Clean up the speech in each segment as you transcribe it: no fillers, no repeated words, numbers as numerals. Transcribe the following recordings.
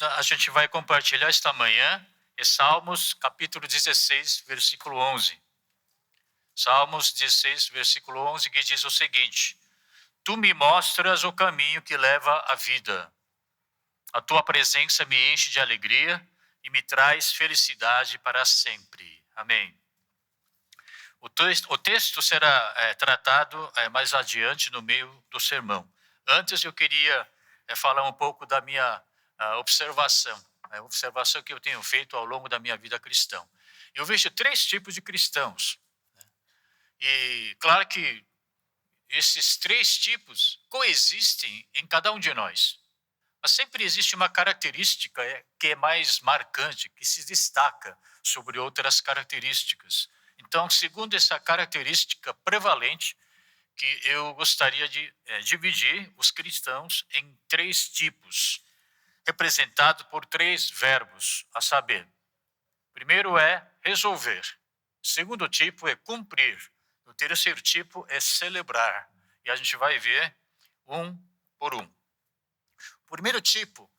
a gente vai compartilhar esta manhã é Salmos capítulo 16, versículo 11. Salmos 16, versículo 11, que diz o seguinte: Tu me mostras o caminho que leva à vida. A tua presença me enche de alegria e me traz felicidade para sempre. Amém. O texto será tratado mais adiante no meio do sermão. Antes eu queria falar um pouco da minha observação, a observação que eu tenho feito ao longo da minha vida cristã. Eu vejo três tipos de cristãos. E claro que esses três tipos coexistem em cada um de nós. Mas sempre existe uma característica que é mais marcante, que se destaca sobre outras características. Então, segundo essa característica prevalente, que eu gostaria de dividir os cristãos em três tipos, representado por três verbos, a saber, primeiro é resolver, segundo tipo é cumprir, o terceiro tipo é celebrar. E a gente vai ver um por um. O primeiro tipo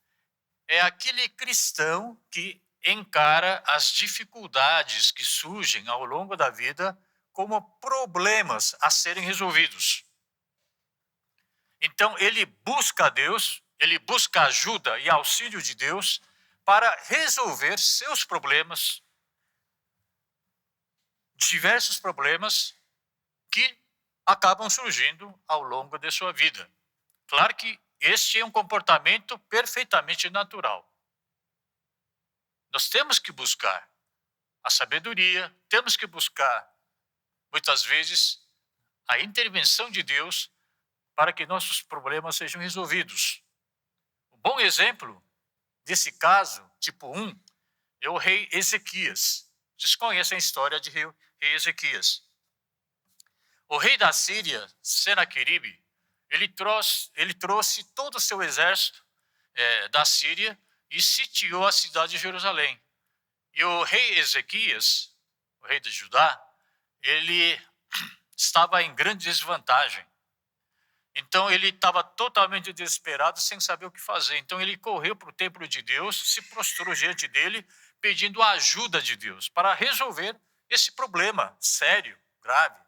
é aquele cristão que encara as dificuldades que surgem ao longo da vida como problemas a serem resolvidos. Então, ele busca Deus, ele busca ajuda e auxílio de Deus para resolver seus problemas, diversos problemas que acabam surgindo ao longo de sua vida. Claro que este é um comportamento perfeitamente natural. Nós temos que buscar a sabedoria, temos que buscar, muitas vezes, a intervenção de Deus para que nossos problemas sejam resolvidos. Um bom exemplo desse caso, tipo 1, é o rei Ezequias. Vocês conhecem a história de rei Ezequias. O rei da Síria, Senaqueribe, ele trouxe todo o seu exército da Síria e sitiou a cidade de Jerusalém. E o rei Ezequias, o rei de Judá, ele estava em grande desvantagem. Então ele estava totalmente desesperado, sem saber o que fazer. Então ele correu para o templo de Deus, se prostrou diante dele, pedindo a ajuda de Deus para resolver esse problema sério, grave.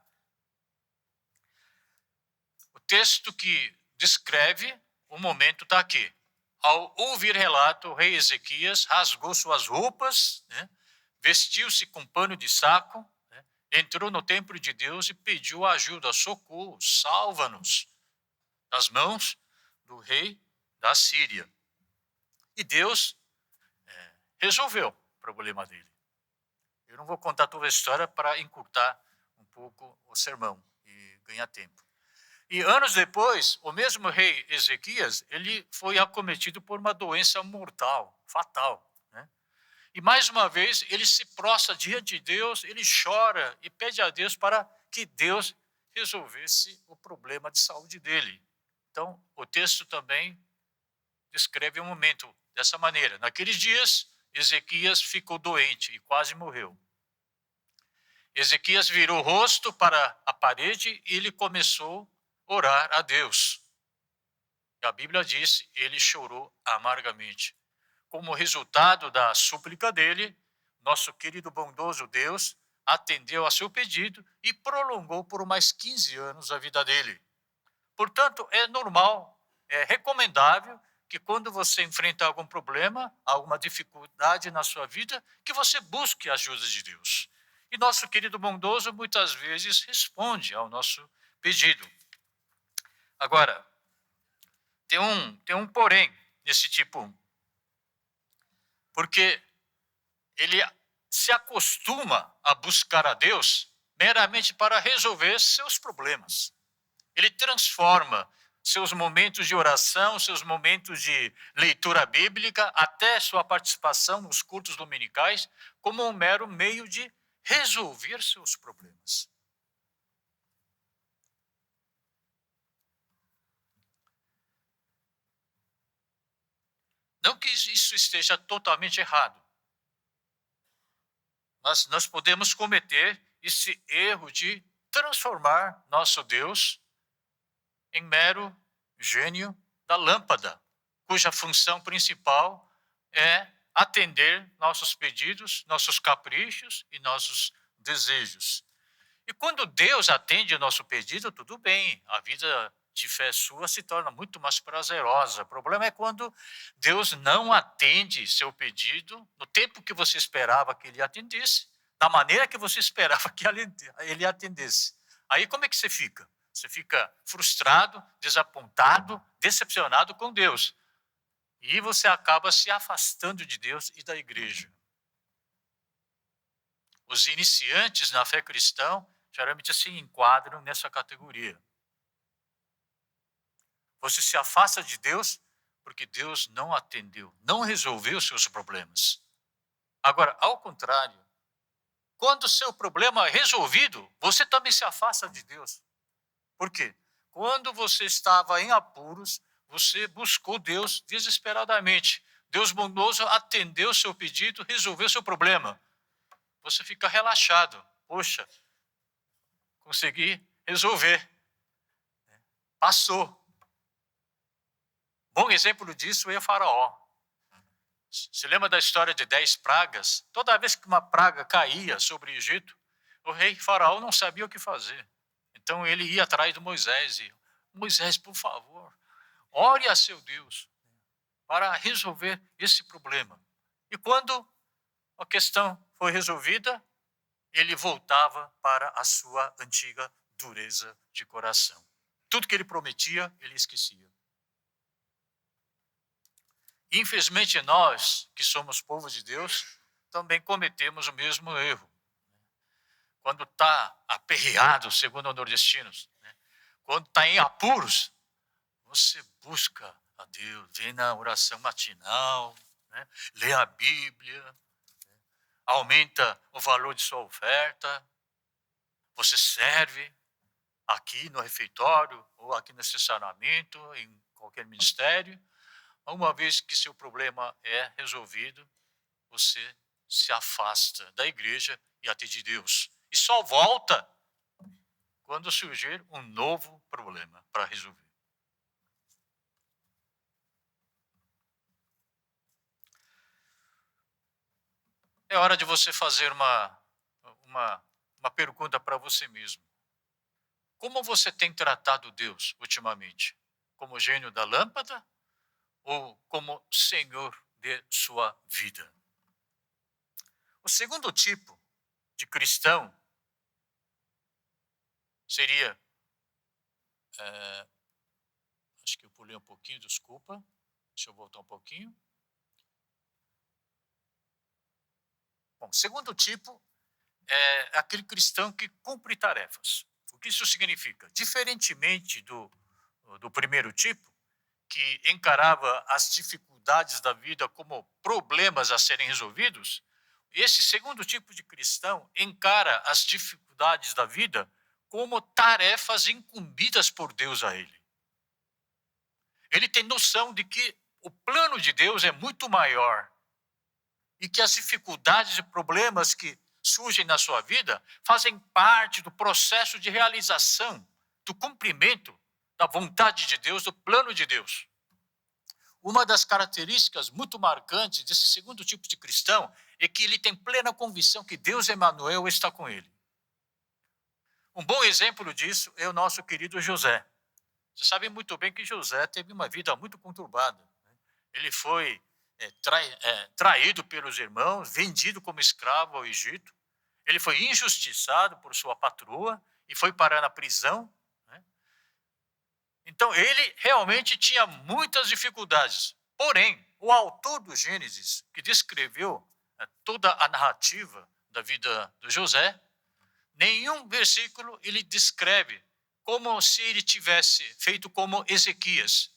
O texto que descreve o momento está aqui. Ao ouvir relato, o rei Ezequias rasgou suas roupas, vestiu-se com pano de saco, entrou no templo de Deus e pediu ajuda, socorro, salva-nos das mãos do rei da Síria. E Deus resolveu o problema dele. Eu não vou contar toda a história para encurtar um pouco o sermão e ganhar tempo. E anos depois, o mesmo rei Ezequias, ele foi acometido por uma doença mortal, fatal. E mais uma vez, ele se prostra diante de Deus, ele chora e pede a Deus para que Deus resolvesse o problema de saúde dele. Então, o texto também descreve um momento dessa maneira. Naqueles dias, Ezequias ficou doente e quase morreu. Ezequias virou o rosto para a parede e ele começou a orar a Deus. E a Bíblia diz, ele chorou amargamente. Como resultado da súplica dele, nosso querido bondoso Deus atendeu a seu pedido e prolongou por mais 15 anos a vida dele. Portanto, é normal, é recomendável que quando você enfrenta algum problema, alguma dificuldade na sua vida, que você busque a ajuda de Deus. E nosso querido bondoso muitas vezes responde ao nosso pedido. Agora, tem um porém nesse tipo 1. Porque ele se acostuma a buscar a Deus meramente para resolver seus problemas. Ele transforma seus momentos de oração, seus momentos de leitura bíblica, até sua participação nos cultos dominicais, como um mero meio de resolver seus problemas. Não que isso esteja totalmente errado, mas nós podemos cometer esse erro de transformar nosso Deus em mero gênio da lâmpada, cuja função principal é atender nossos pedidos, nossos caprichos e nossos desejos. E quando Deus atende o nosso pedido, tudo bem, a vida de fé sua se torna muito mais prazerosa. O problema é quando Deus não atende seu pedido no tempo que você esperava que ele atendesse, da maneira que você esperava que ele atendesse. Aí como é que você fica? Você fica frustrado, desapontado, decepcionado com Deus. E você acaba se afastando de Deus e da igreja. Os iniciantes na fé cristã geralmente se enquadram nessa categoria. Você se afasta de Deus porque Deus não atendeu, não resolveu os seus problemas. Agora, ao contrário, quando o seu problema é resolvido, você também se afasta de Deus. Por quê? Quando você estava em apuros, você buscou Deus desesperadamente. Deus bondoso atendeu o seu pedido, resolveu o seu problema. Você fica relaxado. Poxa, consegui resolver. Passou. Bom exemplo disso é o Faraó. Se lembra da história de 10 pragas? Toda vez que uma praga caía sobre o Egito, o rei Faraó não sabia o que fazer. Então ele ia atrás de Moisés e, Moisés, por favor, ore a seu Deus para resolver esse problema. E quando a questão foi resolvida, ele voltava para a sua antiga dureza de coração. Tudo que ele prometia, ele esquecia. Infelizmente, nós, que somos povo de Deus, também cometemos o mesmo erro. Quando está aperreado, segundo os nordestinos, né? Quando está em apuros, você busca a Deus, vem na oração matinal, né? Lê a Bíblia, né? Aumenta o valor de sua oferta, você serve aqui no refeitório, ou aqui no estacionamento, em qualquer ministério. Uma vez que seu problema é resolvido, você se afasta da igreja e até de Deus. E só volta quando surgir um novo problema para resolver. É hora de você fazer uma pergunta para você mesmo. Como você tem tratado Deus ultimamente? Como gênio da lâmpada ou como Senhor de sua vida? O segundo tipo de cristão seria, acho que eu pulei um pouquinho, desculpa, deixa eu voltar um pouquinho. Bom, segundo tipo é aquele cristão que cumpre tarefas. O que isso significa? Diferentemente do primeiro tipo, que encarava as dificuldades da vida como problemas a serem resolvidos, esse segundo tipo de cristão encara as dificuldades da vida como tarefas incumbidas por Deus a ele. Ele tem noção de que o plano de Deus é muito maior e que as dificuldades e problemas que surgem na sua vida fazem parte do processo de realização, do cumprimento da vontade de Deus, do plano de Deus. Uma das características muito marcantes desse segundo tipo de cristão é que ele tem plena convicção que Deus Emanuel está com ele. Um bom exemplo disso é o nosso querido José. Vocês sabem muito bem que José teve uma vida muito conturbada. Ele foi traído pelos irmãos, vendido como escravo ao Egito. Ele foi injustiçado por sua patroa e foi parar na prisão. Então, ele realmente tinha muitas dificuldades. Porém, o autor do Gênesis, que descreveu toda a narrativa da vida de José, nenhum versículo ele descreve como se ele tivesse feito como Ezequias,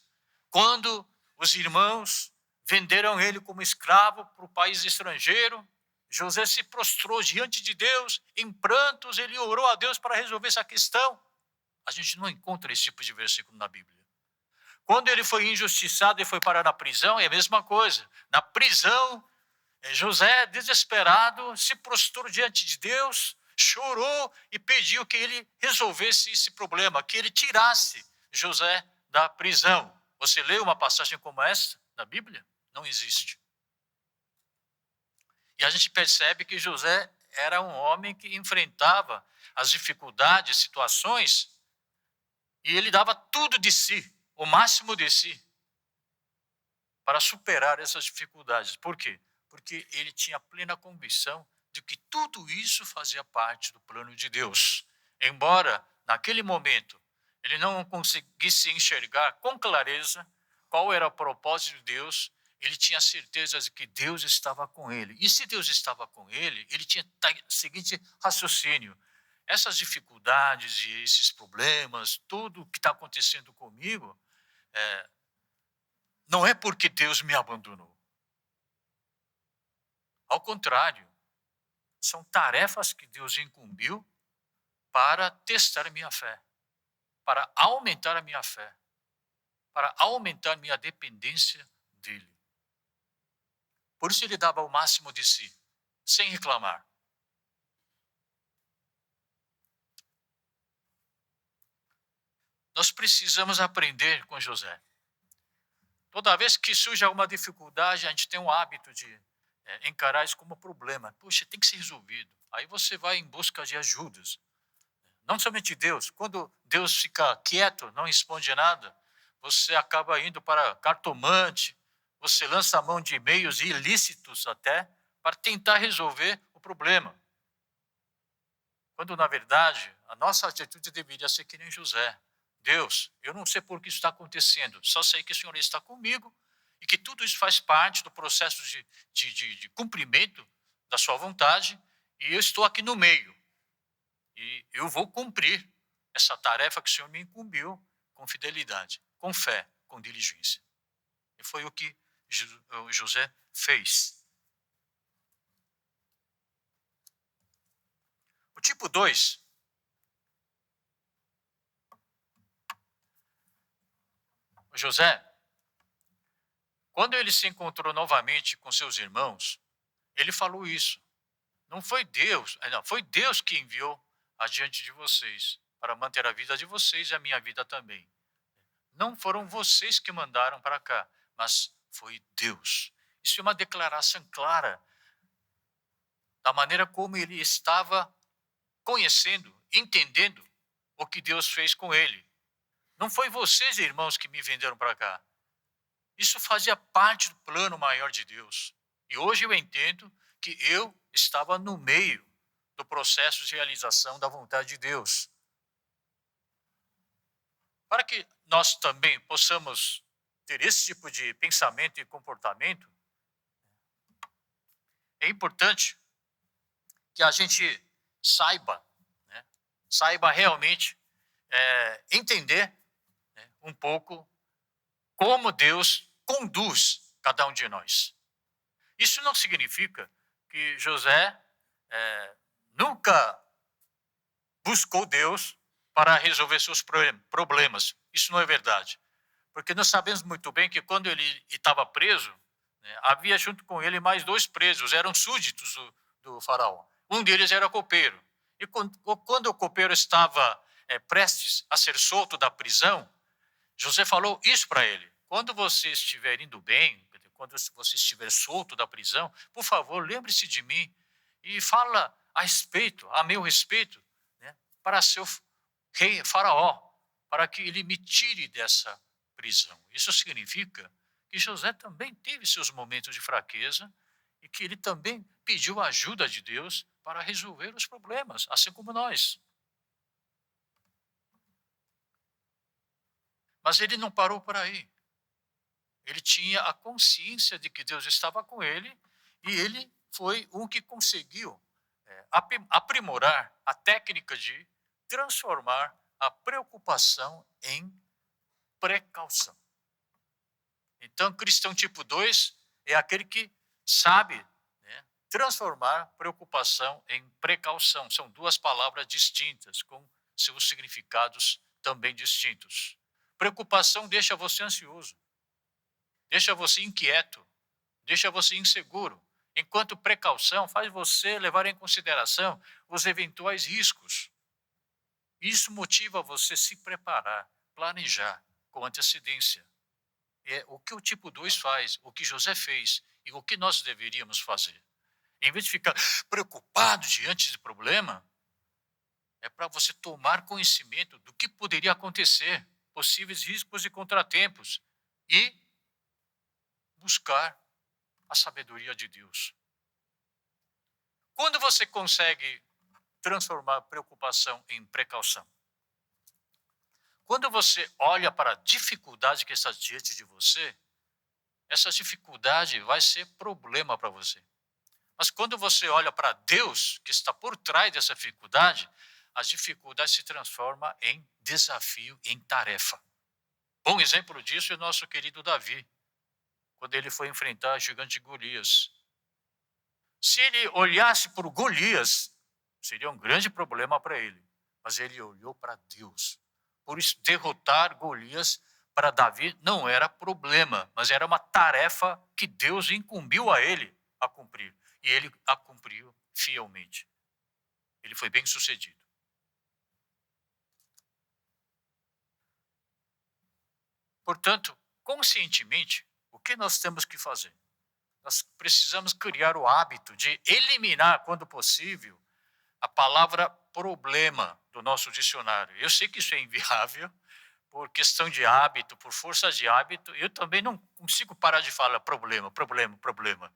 quando os irmãos venderam ele como escravo para o país estrangeiro. José se prostrou diante de Deus, em prantos, ele orou a Deus para resolver essa questão. A gente não encontra esse tipo de versículo na Bíblia. Quando ele foi injustiçado e foi parar na prisão, é a mesma coisa. Na prisão, José, desesperado, se prostrou diante de Deus, chorou e pediu que ele resolvesse esse problema, que ele tirasse José da prisão. Você leu uma passagem como essa na Bíblia? Não existe. E a gente percebe que José era um homem que enfrentava as dificuldades, situações, e ele dava tudo de si, o máximo de si, para superar essas dificuldades. Por quê? Porque ele tinha plena convicção de que tudo isso fazia parte do plano de Deus. Embora, naquele momento, ele não conseguisse enxergar com clareza qual era o propósito de Deus, ele tinha certeza de que Deus estava com ele. E se Deus estava com ele, ele tinha o seguinte raciocínio: essas dificuldades e esses problemas, tudo o que está acontecendo comigo, não é porque Deus me abandonou. Ao contrário, são tarefas que Deus incumbiu para testar minha fé, para aumentar a minha fé, para aumentar minha dependência dele. Por isso ele dava o máximo de si, sem reclamar. Nós precisamos aprender com José. Toda vez que surge alguma dificuldade, a gente tem o hábito de encarar isso como problema. Puxa, tem que ser resolvido. Aí você vai em busca de ajudas. Não somente Deus. Quando Deus fica quieto, não responde nada, você acaba indo para cartomante, você lança a mão de meios ilícitos até, para tentar resolver o problema. Quando, na verdade, a nossa atitude deveria ser que nem José. Deus, eu não sei por que isso está acontecendo, só sei que o Senhor está comigo e que tudo isso faz parte do processo de cumprimento da sua vontade e eu estou aqui no meio. E eu vou cumprir essa tarefa que o Senhor me incumbiu com fidelidade, com fé, com diligência. E foi o que José fez. O tipo 2, José, quando ele se encontrou novamente com seus irmãos, ele falou isso. Não foi Deus, não, foi Deus que enviou adiante de vocês para manter a vida de vocês e a minha vida também. Não foram vocês que mandaram para cá, mas foi Deus. Isso é uma declaração clara da maneira como ele estava conhecendo, entendendo o que Deus fez com ele. Não foi vocês, irmãos, que me venderam para cá. Isso fazia parte do plano maior de Deus. E hoje eu entendo que eu estava no meio do processo de realização da vontade de Deus. Para que nós também possamos ter esse tipo de pensamento e comportamento, é importante que a gente saiba, né, saiba realmente entender, né, um pouco como Deus conduz cada um de nós. Isso não significa que José nunca buscou Deus para resolver seus problemas. Isso não é verdade. Porque nós sabemos muito bem que quando ele estava preso, né, havia junto com ele mais 2 presos, eram súditos do faraó. Um deles era copeiro. E quando o copeiro estava prestes a ser solto da prisão, José falou isso para ele: quando você estiver indo bem, quando você estiver solto da prisão, por favor, lembre-se de mim e fala a meu respeito, né, para seu rei Faraó, para que ele me tire dessa prisão. Isso significa que José também teve seus momentos de fraqueza e que ele também pediu a ajuda de Deus para resolver os problemas, assim como nós. Mas ele não parou por aí. Ele tinha a consciência de que Deus estava com ele e ele foi um que conseguiu aprimorar a técnica de transformar a preocupação em precaução. Então, cristão tipo 2 é aquele que sabe, né, transformar preocupação em precaução. São 2 palavras distintas, com seus significados também distintos. Preocupação deixa você ansioso, deixa você inquieto, deixa você inseguro, enquanto precaução faz você levar em consideração os eventuais riscos. Isso motiva você a se preparar, planejar com antecedência. É o que o tipo 2 faz, o que José fez e o que nós deveríamos fazer. Em vez de ficar preocupado diante do problema, é para você tomar conhecimento do que poderia acontecer, possíveis riscos e contratempos, e buscar a sabedoria de Deus. Quando você consegue transformar preocupação em precaução? Quando você olha para a dificuldade que está diante de você, essa dificuldade vai ser problema para você. Mas quando você olha para Deus, que está por trás dessa dificuldade, a dificuldade se transforma em desafio, em tarefa. Bom exemplo disso é o nosso querido Davi, quando ele foi enfrentar o gigante Golias. Se ele olhasse por Golias, seria um grande problema para ele. Mas ele olhou para Deus. Por isso, derrotar Golias para Davi não era problema, mas era uma tarefa que Deus incumbiu a ele a cumprir. E ele a cumpriu fielmente. Ele foi bem sucedido. Portanto, conscientemente, o que nós temos que fazer? Nós precisamos criar o hábito de eliminar, quando possível, a palavra problema do nosso dicionário. Eu sei que isso é inviável, por questão de hábito, por força de hábito, eu também não consigo parar de falar problema, problema, problema.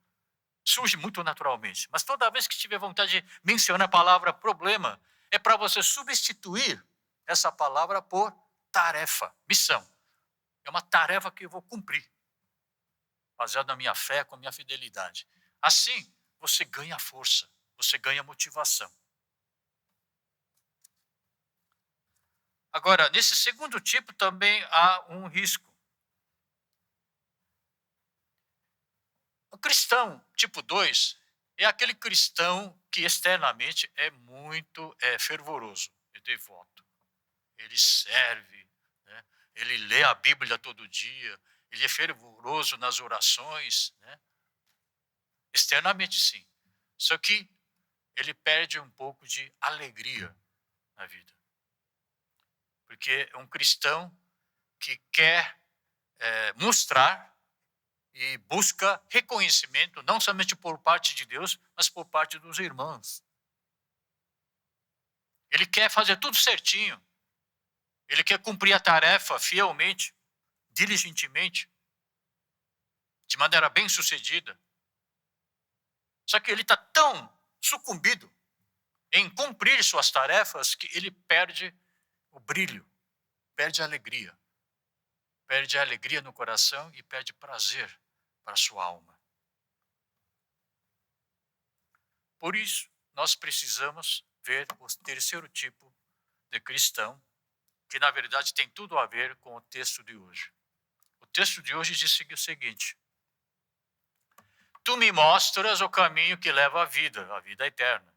Surge muito naturalmente. Mas toda vez que tiver vontade de mencionar a palavra problema, é para você substituir essa palavra por tarefa, missão. É uma tarefa que eu vou cumprir, baseado na minha fé, com a minha fidelidade. Assim, você ganha força, você ganha motivação. Agora, nesse segundo tipo também há um risco. O cristão tipo 2 é aquele cristão que externamente é muito fervoroso e devoto. Ele serve, né? Ele lê a Bíblia todo dia, ele é fervoroso nas orações. Né? Externamente, sim. Só que ele perde um pouco de alegria na vida. Porque é um cristão que quer mostrar e busca reconhecimento, não somente por parte de Deus, mas por parte dos irmãos. Ele quer fazer tudo certinho. Ele quer cumprir a tarefa fielmente, diligentemente, de maneira bem sucedida. Só que ele está tão sucumbido em cumprir suas tarefas que ele perde o brilho, perde a alegria. Perde a alegria no coração e perde prazer para a sua alma. Por isso, nós precisamos ver o terceiro tipo de cristão, que na verdade tem tudo a ver com o texto de hoje. O texto de hoje diz o seguinte: Tu me mostras o caminho que leva à vida eterna.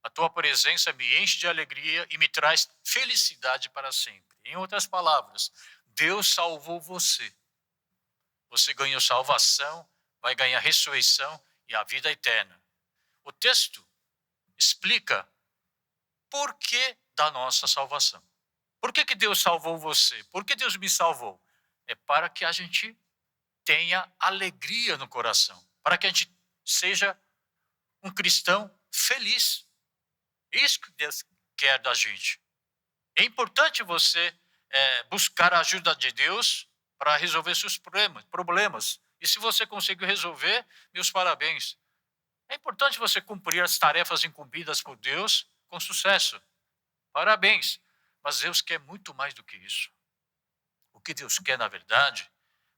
A tua presença me enche de alegria e me traz felicidade para sempre. Em outras palavras, Deus salvou você. Você ganhou salvação, vai ganhar ressurreição e a vida eterna. O texto explica por que da nossa salvação. Por que Deus salvou você? Por que Deus me salvou? É para que a gente tenha alegria no coração, para que a gente seja um cristão feliz. Isso que Deus quer da gente. É importante você buscar a ajuda de Deus para resolver seus problemas. E se você conseguiu resolver, meus parabéns. É importante você cumprir as tarefas incumbidas por Deus com sucesso. Parabéns. Mas Deus quer muito mais do que isso. O que Deus quer, na verdade,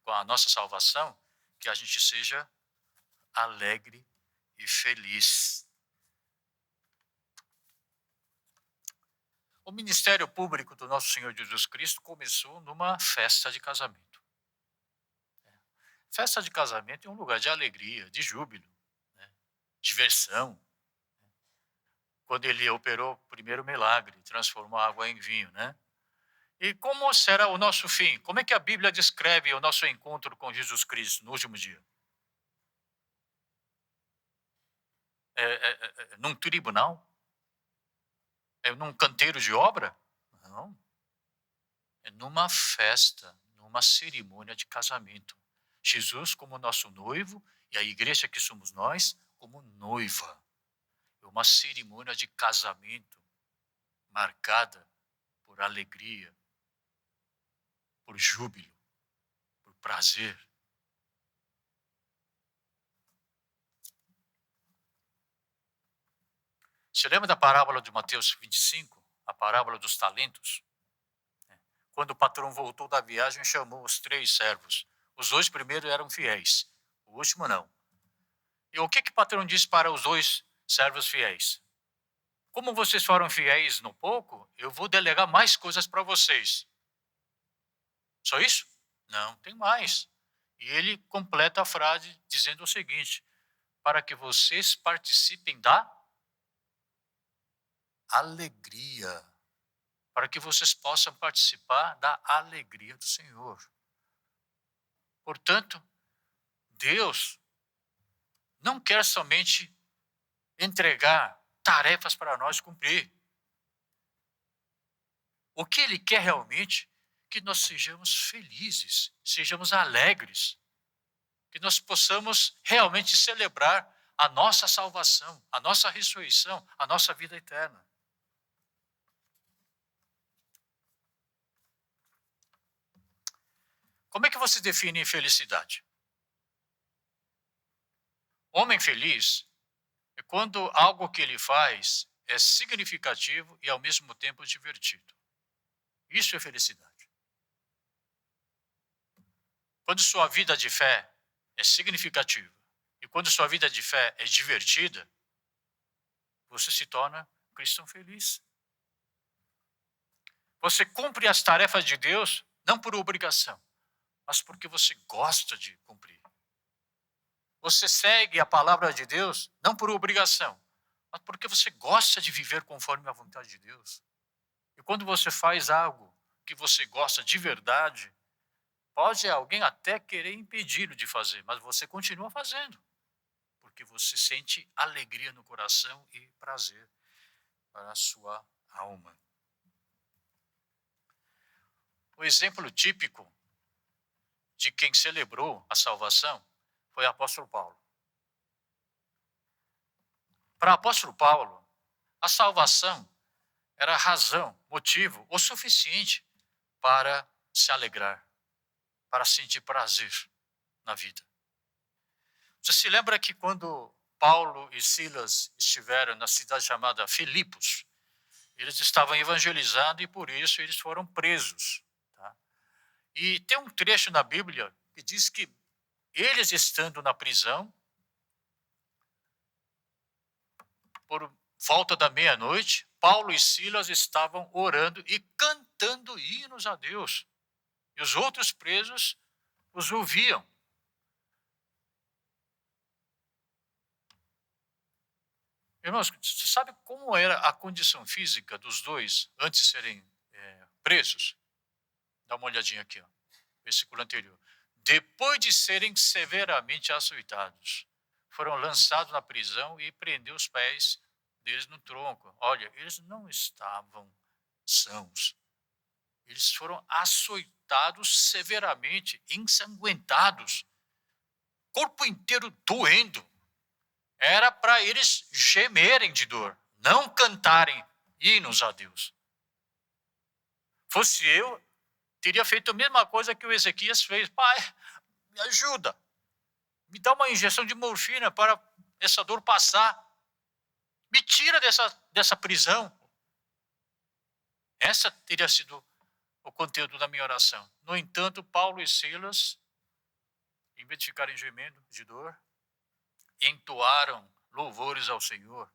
com a nossa salvação, que a gente seja alegre e feliz. O ministério público do nosso Senhor Jesus Cristo começou numa festa de casamento. Festa de casamento é um lugar de alegria, de júbilo, né? Diversão. Quando ele operou o primeiro milagre, transformou a água em vinho, né? E como será o nosso fim? Como é que a Bíblia descreve o nosso encontro com Jesus Cristo no último dia? Num tribunal? É num canteiro de obra? Não. É numa festa, numa cerimônia de casamento. Jesus como nosso noivo e a igreja que somos nós, como noiva. É uma cerimônia de casamento marcada por alegria, por júbilo, por prazer. Você lembra da parábola de Mateus 25, a parábola dos talentos? Quando o patrão voltou da viagem, chamou os 3 servos. Os 2 primeiros eram fiéis, o último não. E o que o patrão disse para os 2 servos fiéis? Como vocês foram fiéis no pouco, eu vou delegar mais coisas para vocês. Só isso? Não, tem mais. E ele completa a frase dizendo o seguinte: para que vocês participem da alegria. Para que vocês possam participar da alegria do Senhor. Portanto, Deus não quer somente entregar tarefas para nós cumprir. O que Ele quer realmente é que nós sejamos felizes, sejamos alegres, que nós possamos realmente celebrar a nossa salvação, a nossa ressurreição, a nossa vida eterna. Como é que você define felicidade? Homem feliz é quando algo que ele faz é significativo e ao mesmo tempo divertido. Isso é felicidade. Quando sua vida de fé é significativa e quando sua vida de fé é divertida, você se torna cristão feliz. Você cumpre as tarefas de Deus não por obrigação, mas porque você gosta de cumprir. Você segue a palavra de Deus não por obrigação, mas porque você gosta de viver conforme a vontade de Deus. E quando você faz algo que você gosta de verdade, pode alguém até querer impedi-lo de fazer, mas você continua fazendo, porque você sente alegria no coração e prazer para a sua alma. O exemplo típico de quem celebrou a salvação foi o apóstolo Paulo. Para o apóstolo Paulo, a salvação era razão, motivo o suficiente para se alegrar, para sentir prazer na vida. Você se lembra que quando Paulo e Silas estiveram na cidade chamada Filipos, eles estavam evangelizando e por isso eles foram presos. Tá? E tem um trecho na Bíblia que diz que eles estando na prisão, por volta da meia-noite, Paulo e Silas estavam orando e cantando hinos a Deus. E os outros presos os ouviam. Irmãos, você sabe como era a condição física dos dois antes de serem presos? Dá uma olhadinha aqui, ó, versículo anterior. Depois de serem severamente açoitados, foram lançados na prisão e prendeu os pés deles no tronco. Olha, eles não estavam sãos. Eles foram açoitados severamente, ensanguentados, corpo inteiro doendo. Era para eles gemerem de dor, não cantarem hinos a Deus. Fosse eu, teria feito a mesma coisa que o Ezequias fez. Pai, me ajuda. Me dá uma injeção de morfina para essa dor passar. Me tira dessa prisão. Essa teria sido o conteúdo da minha oração. No entanto, Paulo e Silas, em vez de ficarem gemendo de dor, entoaram louvores ao Senhor.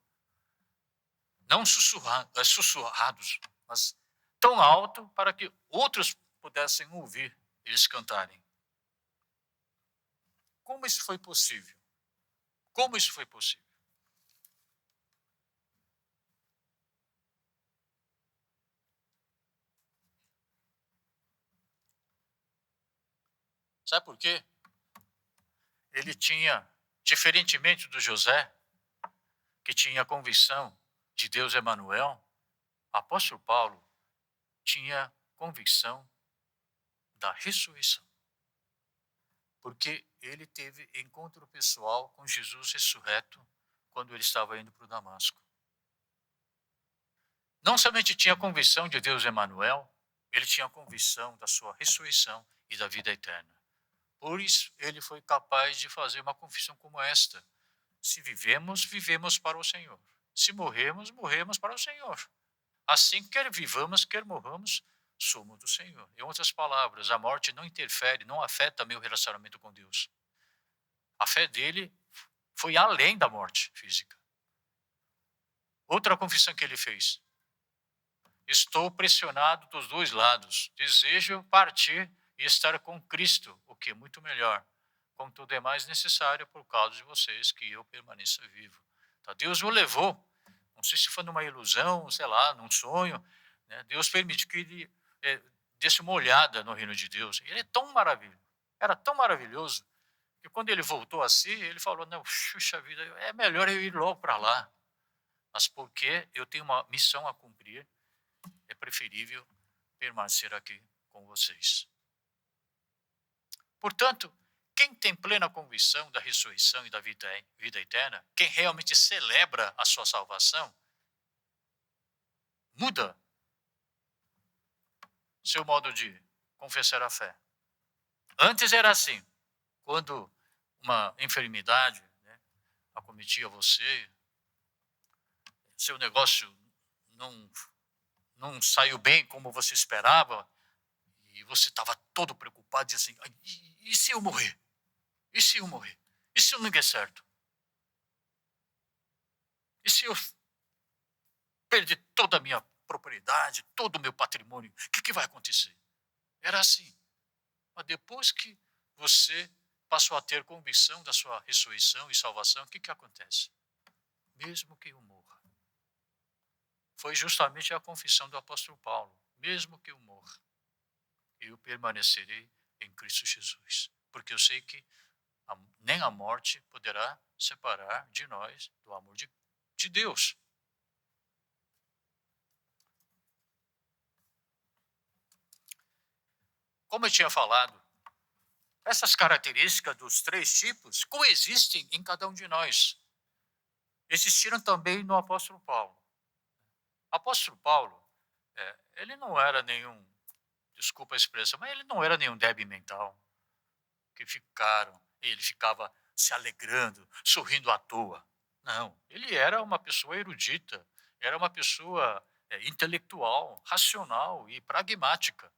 Não sussurrados, mas tão alto para que outros pudessem ouvir eles cantarem. Como isso foi possível? Como isso foi possível? Sabe por quê? Ele tinha, diferentemente do José, que tinha convicção de Deus Emanuel, o apóstolo Paulo tinha convicção da ressurreição. Porque ele teve encontro pessoal com Jesus ressurreto quando ele estava indo para o Damasco. Não somente tinha a convicção de Deus Emanuel, ele tinha a convicção da sua ressurreição e da vida eterna. Por isso, ele foi capaz de fazer uma confissão como esta: se vivemos, vivemos para o Senhor. Se morremos, morremos para o Senhor. Assim, quer vivamos, quer morramos, somos do Senhor. Em outras palavras, a morte não interfere, não afeta meu relacionamento com Deus. A fé dele foi além da morte física. Outra confissão que ele fez: estou pressionado dos dois lados. Desejo partir e estar com Cristo, o que é muito melhor. Contudo, é mais necessário por causa de vocês que eu permaneça vivo. Então, Deus o levou. Não sei se foi numa ilusão, sei lá, num sonho. Né? Deus permitiu que ele desse uma olhada no reino de Deus. Ele é tão maravilhoso, era tão maravilhoso, que quando ele voltou a si, ele falou: não, puxa vida, é melhor eu ir logo para lá. Mas porque eu tenho uma missão a cumprir, é preferível permanecer aqui com vocês. Portanto, quem tem plena convicção da ressurreição e da vida eterna, quem realmente celebra a sua salvação, muda seu modo de confessar a fé. Antes era assim: quando uma enfermidade, né, acometia você, seu negócio não saiu bem como você esperava, e você estava todo preocupado, e assim: e se eu morrer? E se eu morrer? E se não der certo? E se eu perder toda a minha propriedade, todo o meu patrimônio? O que vai acontecer? Era assim. Mas depois que você passou a ter convicção da sua ressurreição e salvação, o que acontece? Mesmo que eu morra. Foi justamente a confissão do apóstolo Paulo: mesmo que eu morra, eu permanecerei em Cristo Jesus. Porque eu sei que nem a morte poderá separar de nós do amor de Deus. Como eu tinha falado, essas características dos três tipos coexistem em cada um de nós. Existiram também no apóstolo Paulo. O apóstolo Paulo, ele não era nenhum, desculpa a expressão, mas ele não era nenhum débil mental, que ele ficava se alegrando, sorrindo à toa. Não, ele era uma pessoa erudita, era uma pessoa intelectual, racional e pragmática.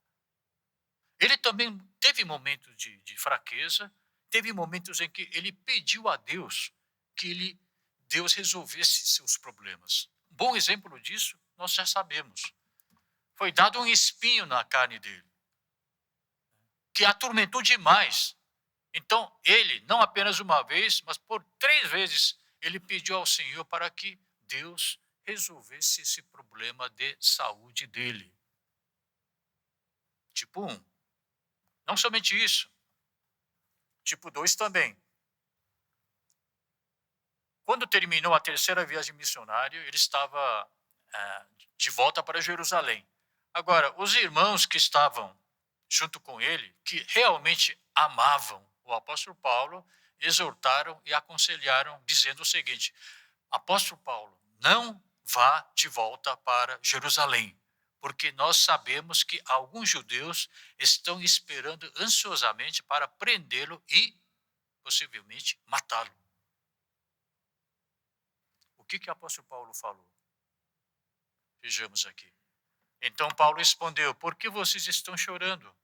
Ele também teve momentos de fraqueza, teve momentos em que ele pediu a Deus que Deus resolvesse seus problemas. Um bom exemplo disso, nós já sabemos. Foi dado um espinho na carne dele, que atormentou demais. Então, ele, não apenas uma vez, mas por 3 vezes, ele pediu ao Senhor para que Deus resolvesse esse problema de saúde dele. Tipo 1. Não somente isso. Tipo 2 também. Quando terminou a 3ª viagem missionária, ele estava de volta para Jerusalém. Agora, os irmãos que estavam junto com ele, que realmente amavam o apóstolo Paulo, exortaram e aconselharam, dizendo o seguinte: apóstolo Paulo, não vá de volta para Jerusalém, porque nós sabemos que alguns judeus estão esperando ansiosamente para prendê-lo e, possivelmente, matá-lo. O que o apóstolo Paulo falou? Vejamos aqui. Então Paulo respondeu: por que vocês estão chorando?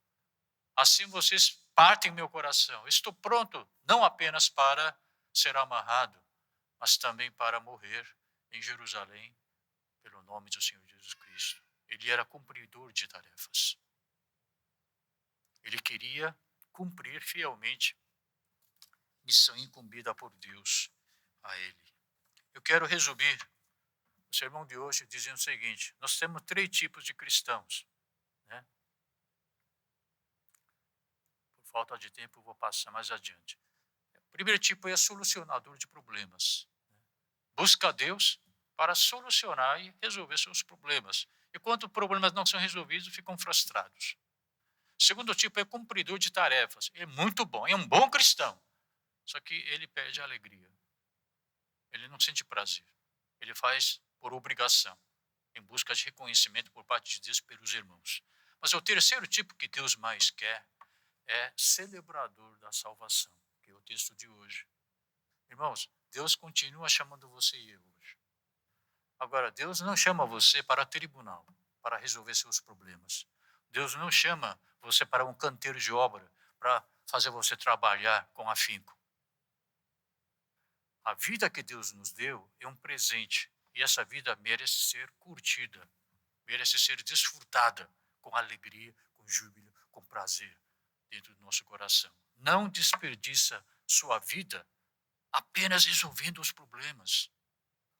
Assim vocês partem meu coração. Estou pronto não apenas para ser amarrado, mas também para morrer em Jerusalém pelo nome do Senhor Jesus Cristo. Ele era cumpridor de tarefas. Ele queria cumprir fielmente missão incumbida por Deus a ele. Eu quero resumir o sermão de hoje dizendo o seguinte: nós temos 3 tipos de cristãos. Né? Por falta de tempo, eu vou passar mais adiante. O primeiro tipo é solucionador de problemas. Busca Deus para solucionar e resolver seus problemas. E quando os problemas não são resolvidos, ficam frustrados. O segundo tipo é cumpridor de tarefas. É muito bom, é um bom cristão. Só que ele perde a alegria. Ele não sente prazer. Ele faz por obrigação, em busca de reconhecimento por parte de Deus pelos irmãos. Mas o terceiro tipo que Deus mais quer é celebrador da salvação, que é o texto de hoje. Irmãos, Deus continua chamando você e eu hoje. Agora, Deus não chama você para tribunal, para resolver seus problemas. Deus não chama você para um canteiro de obra, para fazer você trabalhar com afinco. A vida que Deus nos deu é um presente, e essa vida merece ser curtida, merece ser desfrutada com alegria, com júbilo, com prazer dentro do nosso coração. Não desperdiça sua vida apenas resolvendo os problemas.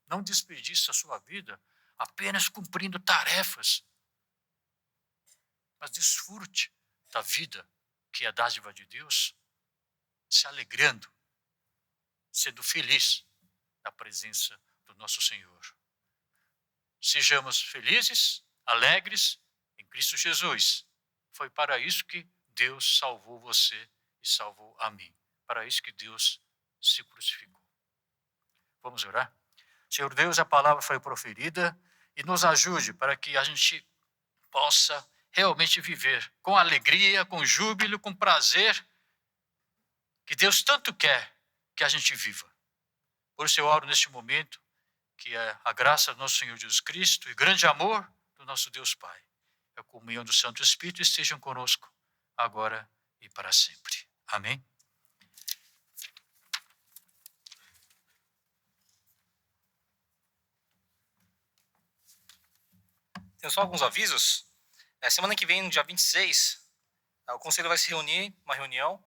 Não desperdiça sua vida apenas cumprindo tarefas. Mas desfrute da vida que é dádiva de Deus, se alegrando, sendo feliz na presença do nosso Senhor. Sejamos felizes, alegres em Cristo Jesus. Foi para isso que Deus salvou você e salvou a mim. Para isso que Deus se crucificou. Vamos orar? Senhor Deus, a palavra foi proferida e nos ajude para que a gente possa realmente viver com alegria, com júbilo, com prazer, que Deus tanto quer que a gente viva. Por isso eu oro neste momento, que a graça do nosso Senhor Jesus Cristo e grande amor do nosso Deus Pai, a comunhão do Santo Espírito estejam conosco, agora e para sempre. Amém? Tenho só alguns avisos. Semana que vem, no dia 26, o conselho vai se reunir, uma reunião,